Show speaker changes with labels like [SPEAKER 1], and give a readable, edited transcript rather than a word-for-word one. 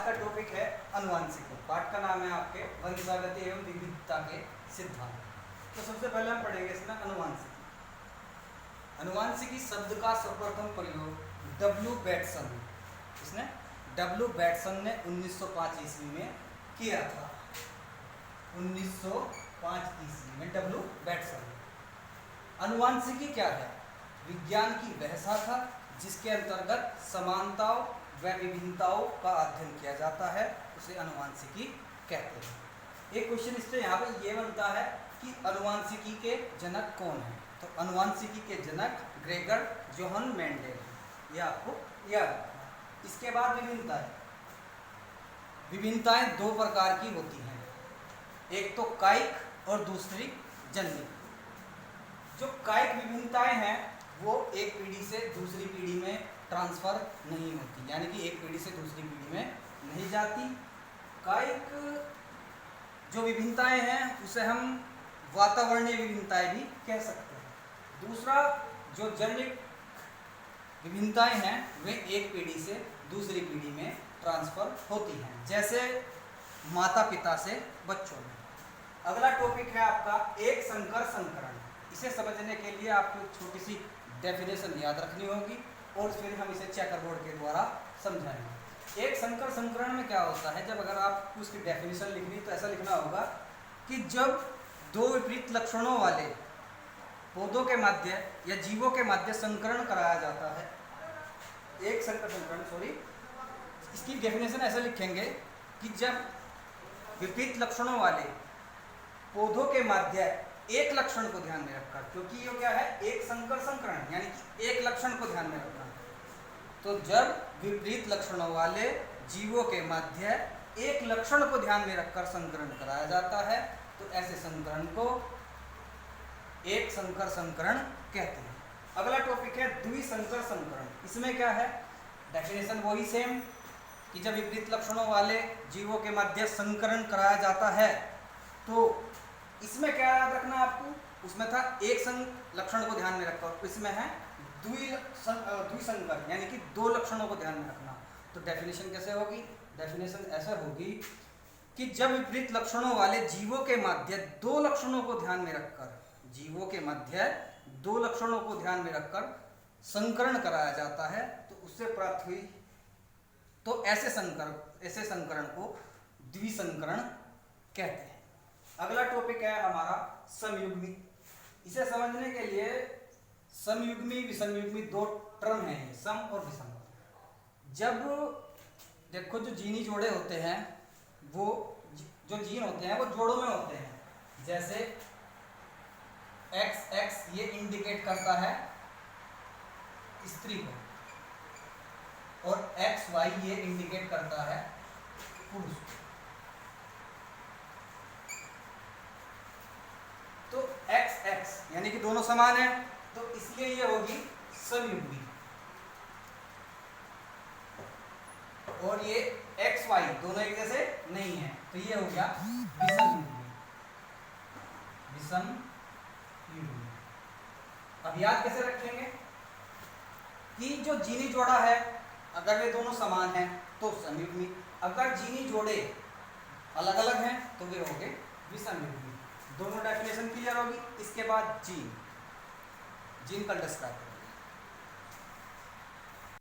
[SPEAKER 1] का टॉपिक है अनुवांशिकी। पाठ का नाम है आपके वंशागति एवं विविधता के सिद्धांत। तो सबसे पहले हम पढ़ेंगे इसमें अनुवांशिकी। अनुवांशिकी शब्द का सर्वप्रथम प्रयोग डब्ल्यू बैटसन, इसने डब्ल्यू बैटसन ने 1905 ईस्वी में किया था। 1905 ईस्वी में डब्ल्यू बैटसन। अनुवांशिकी क्या है? विज्ञान की वह शाखा जिसके अंतर्गत समानताओं व विभिन्नताओं का अध्ययन किया जाता है, उसे अनुवांशिकी कहते हैं। एक क्वेश्चन इससे यहाँ पे ये बनता है कि अनुवांशिकी के जनक कौन है? तो अनुवांशिकी के जनक ग्रेगर जोहन मेंडेल, ये आपको याद रखना। इसके बाद विभिन्नताएं। विभिन्नताएं दो प्रकार की होती हैं, एक तो कायिक और दूसरी जन्य। जो कायिक विभिन्नताएं हैं वो एक पीढ़ी से दूसरी पीढ़ी में ट्रांसफर नहीं होती, यानी कि एक पीढ़ी से दूसरी पीढ़ी में नहीं जाती। कायिक जो विभिन्नताएं हैं उसे हम वातावरणीय विभिन्नताएं भी कह सकते हैं। दूसरा जो जन्य विभिन्नताएं हैं वे एक पीढ़ी से दूसरी पीढ़ी में ट्रांसफर होती हैं, जैसे माता पिता से बच्चों में। अगला टॉपिक है आपका एक संकर संकरण। इसे समझने के लिए आपको एक छोटी सी डेफिनेशन याद रखनी होगी और फिर हम इसे चेकर बोर्ड के द्वारा समझाएंगे। एक संकर संकरण में क्या होता है, जब अगर आपको उसकी डेफिनेशन लिखनी तो ऐसा लिखना होगा कि जब दो विपरीत लक्षणों वाले पौधों के मध्य या जीवों के मध्य संकरण कराया जाता है। एक संकर संकरण, इसकी डेफिनेशन ऐसा लिखेंगे कि जब विपरीत लक्षणों वाले पौधों के मध्य एक लक्षण को ध्यान में रखकर, क्योंकि ये क्या है, एक संकर संकरण यानी कि एक लक्षण को ध्यान में रखना। तो जब विपरीत लक्षणों वाले जीवों के मध्य एक लक्षण को ध्यान में रखकर संकरण कराया जाता है, तो ऐसे संकरण को एक संकर संकरण कहते हैं। अगला टॉपिक है द्विसंकर संकरण। इसमें क्या है, डेफिनेशन वही सेम कि जब विपरीत लक्षणों वाले जीवों के मध्य संकरण कराया जाता है, तो इसमें क्या याद रखना आपको, उसमें था एक लक्षण को ध्यान में रखकर, इसमें है द्विसंकर यानी कि दो लक्षणों को ध्यान में रखना। तो डेफिनेशन कैसे होगी? डेफिनेशन ऐसा होगी कि जब विपरीत लक्षणों वाले जीवों के मध्य दो लक्षणों को ध्यान में रखकर, जीवों के मध्य दो लक्षणों को ध्यान में रखकर संकरण कराया जाता है, तो उससे प्राप्त हुई, तो ऐसे संकरण को द्विसंकरण कहते हैं। अगला टॉपिक है हमारा समयुग्मी। इसे समझने के लिए समयुग्मी विषमयुग्मी दो टर्म हैं, सम और विषम। जब देखो जो जीनी जोड़े होते हैं, वो जो जीन होते हैं वो जोड़ों में होते हैं। जैसे XX ये इंडिकेट करता है स्त्री को और XY ये इंडिकेट करता है पुरुष को। तो XX यानी कि दोनों समान है, तो इसलिए ये होगी समयुग्मी। और ये XY दोनों एक जैसे नहीं है, तो ये हो गया विषमयुग्मी। विषमयुग्मी। अब याद कैसे रखेंगे कि जो जीनी जोड़ा है अगर वे दोनों समान हैं तो समयुग्मी, अगर जीनी जोड़े अलग अलग हैं तो वे हो गए विषमयुग्मी। दोनों डेफिनेशन क्लियर होगी। इसके बाद जीन का डिस्क्राइब